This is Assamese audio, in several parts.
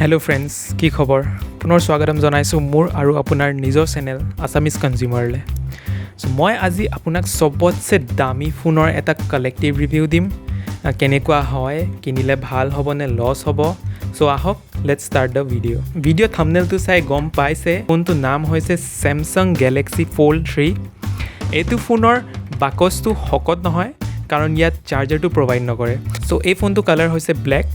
हेलो फ्रेंड्स की खबर पुनर स्वागतम जनाइছো मोर आरो आपनार निजर चैनल आसामीज कन्ज्यूमरले सो मैं আজি आपनाक सबसे दामी फोनर एटा कलेक्टिव रिव्यू दिम केनेकुआ হয় किनिले ভাল হবো নে লস হবো सो आहक let's start the video thumbnail तो চাই গম পাইছে ফোনটো নাম হৈছে Samsung Galaxy Fold 3 एतु फोनर बाकसটো হকত নহয় কাৰণ ইয়াত চাৰ্জাৰটো প্ৰভাইড নকৰে सो এই ফোনটো কালাৰ হৈছে ব্ল্যাক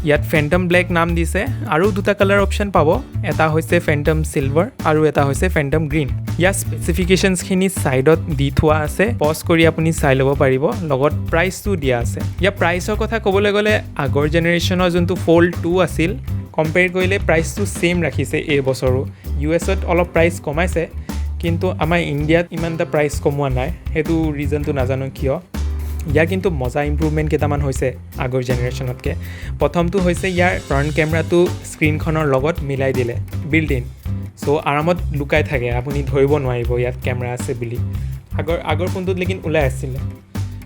ইয়াত ফ্যান্টম ব্ল্যাক নাম দিছে আৰু দুটা কালাৰ অপচন পাব এটা হৈছে ফ্যান্টম সিলভাৰ আৰু এটা হৈছে ফ্যান্টম গ্ৰীণ ইয়াৰ স্পেসিফিকেশনছ খিনি সাইডত দি থোৱা আছে পজ কৰি আপুনি চাই ল'ব পাৰিব লগত প্ৰাইচটো দিয়া আছে ইয়াৰ প্ৰাইচৰ কথা ক'বলৈ গ'লে আগৰ জেনেৰেশ্যনৰ যোনটো ফোল্ড 2 আছিল কম্পেয়াৰ কৰিলে প্ৰাইচটো সেম ৰাখিছে এই বছৰো ইউএছত অলপ প্ৰাইচ কমাইছে কিন্তু আমাৰ ইণ্ডিয়াত ইমানটা প্ৰাইচ কমোৱা নাই হেতু ৰিজনটো নাজানো কিয় ইয়াৰ কিন্তু মজা ইমপ্ৰুভমেন্ট কেটামান হৈছে আগৰ জেনেৰেশ্যনতকে প্ৰথমটো হৈছে ইয়াৰ ফ্ৰন্ট কেমেৰাটো স্ক্ৰীনখনৰ লগত মিলাই দিলে বিল্ট ইন সো আৰামত লুকাই থাকে আপুনি ধৰিব নোৱাৰিব ইয়াত কেমেৰা আছে বুলি আগৰ ফোনটোত লেকিন ওলাই আছিল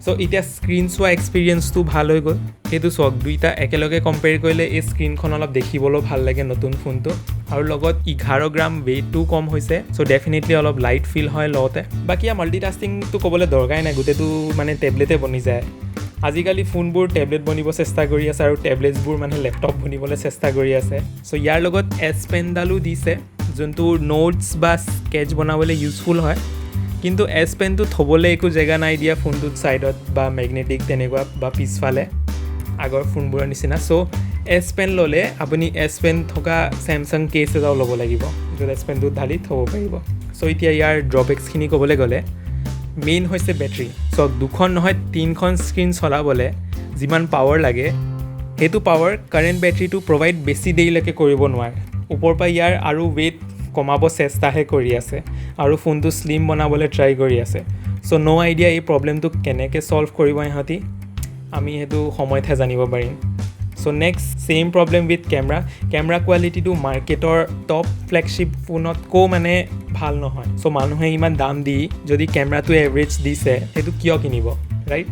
সো এতিয়া স্ক্ৰীন চোৱা এক্সপেৰিয়েন্সটো ভাল হৈ গ'ল হেতু সক দুইটা একেলগে কম্পেয়াৰ কৰিলে এই স্ক্ৰীনখন অলপ দেখিবলৈ ভাল লাগে নতুন ফোনটো আৰু লগত 11 গ্ৰাম weight কম হৈছে সো ডেফিনেটলি অলপ লাইট ফিল হয় লওতে বাকি মাল্টিটাস্কিং তো ক'বলৈ দৰকাই নাই গুটেটো মানে টেবলেটে বনি যায় আজিকালি ফোনবোৰ টেবলেট বনিব চেষ্টা কৰি আছে আৰু টেবলেটছবোৰ মানে ল্যাপটপ বনিবলৈ চেষ্টা কৰি আছে সো ইয়াৰ লগত এছ পেন ডালো দিছে যোনটো নোটস বা স্কেচ বনাবলৈ ইউজফুল হয় কিন্তু এছ পেনটো থবলৈ একো জায়গা নাই দিয়া ফোনটোত সাইডত বা ম্যাগনেটিক তেনেকুৱা বা পিছফালে আগৰ ফোনবোৰৰ নিচিনা সো এছ পেন ললে আপুনি এছ পেন থকা Samsung কেস এটাও ল'ব লাগিব য'ত এছ পেনটো ঢালি থব পাৰিব সো এতিয়া ইয়াৰ ড্ৰবেক্স খিনি ক'বলৈ গ'লে মেইন হৈছে বেটাৰী সো দুখন নহয় তিনখন স্ক্ৰীন চলাবলৈ যিমান পাৱাৰ লাগে হেতু পাৱাৰ কাৰেন্ট বেটাৰীটো প্ৰভাইড বেছি দেৰিলৈকে কৰিব নোৱাৰে ওপৰ পৰা ইয়াৰ আৰু weight কমাব চেষ্টাহে কৰি আছে আৰু ফোনটো স্লিম বনাবলৈ ট্ৰাই কৰি আছে সো নো আইডিয়া এই প্ৰবলেমটো কেনেকৈ সলভ কৰিব ইহঁতি আমি হেতু সময়তে জানিব পাৰিম so next same problem with camera কোৱালিটিটো মাৰ্কেটৰ টপ ফ্ল্যাগশিপ ফোনত কো মানে ভাল নহয় সো মানুহে ইমান দাম দি যদি কেমেৰাটো এভাৰেজ দিছে হেতু কিয় কিনিব ৰাইট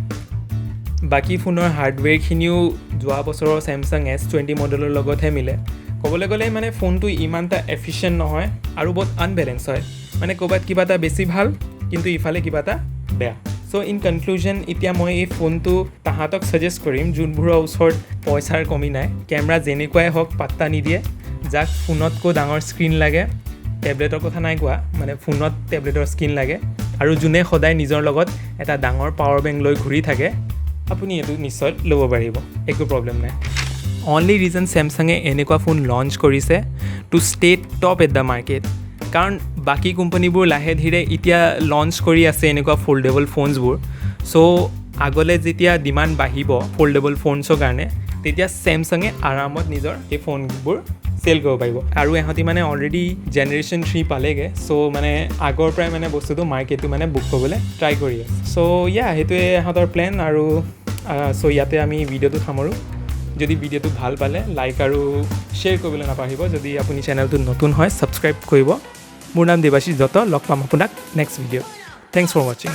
বাকি ফোনৰ হাৰ্ডৱেৰ খিনিও যোৱা বছৰৰ Samsung S20 মডেলৰ লগতহে মিলে ক'বলৈ গ'লে মানে ফোনটো ইমানটা এফিশিয়েন্ট নহয় আৰু বহুত আনবেলেন্স হয় মানে ক'বাত কিবা এটা বেছি ভাল কিন্তু ইফালে কিবা এটা বেয়া সো ইন কনক্লুজন এতিয়া মই এই ফোনটো তাহাতক সাজেষ্ট কৰিম যোনবোৰৰ ওচৰত পইচাৰ কমি নাই কেমেৰা যেনেকুৱাই হওক পাত্তা নিদিয়ে যাক ফোনতকৈ ডাঙৰ স্ক্ৰীন লাগে টেবলেটৰ কথা নাই কোৱা মানে ফোনত টেবলেটৰ স্ক্ৰীন লাগে আৰু যোনে সদায় নিজৰ লগত এটা ডাঙৰ পাৱাৰ বেংক লৈ ঘূৰি থাকে আপুনি এটো নিশ্চয় ল'ব পাৰিব একো প্ৰবলেম নাই only reason Samsung এনেকুৱা ফোন লঞ্চ কৰিছে two stay top at the market কাৰণ বাকি কোম্পানীবোৰ লাহে ধীৰে এতিয়া লঞ্চ কৰি আছে এনেকুৱা ফোল্ডেবল ফোনছবোৰ সো আগলে যেতিয়া ডিমান্ড বাঢ়িব ফোল্ডেবল ফোনছৰ কাৰণে তেতিয়া Samsung আৰামত নিজৰ এই ফোনবোৰ সেল কৰিব পাৰিব আৰু এহতি মানে অলৰেডি জেনাৰেশ্যন 3 পালেগে সো মানে আগৰ প্ৰায় মানে বস্তুটো মাৰ্কেটটো মানে বুক কৰিবলৈ ট্ৰাই কৰি আছে সো ইয়া হেতুৱে এহতৰ প্ল্যান আৰু সো ইয়াতে আমি ভিডিওটো সামৰো যদি ভিডিওটো ভাল পালে লাইক আৰু শেয়াৰ কৰিবলৈ নাপাহৰিব যদি আপুনি চেনেলটো নতুন হয় সাবস্ক্ৰাইব কৰিব মোৰ নাম দেৱাশিষ দত্ত লগ পাম আপোনাক next video thanks for watching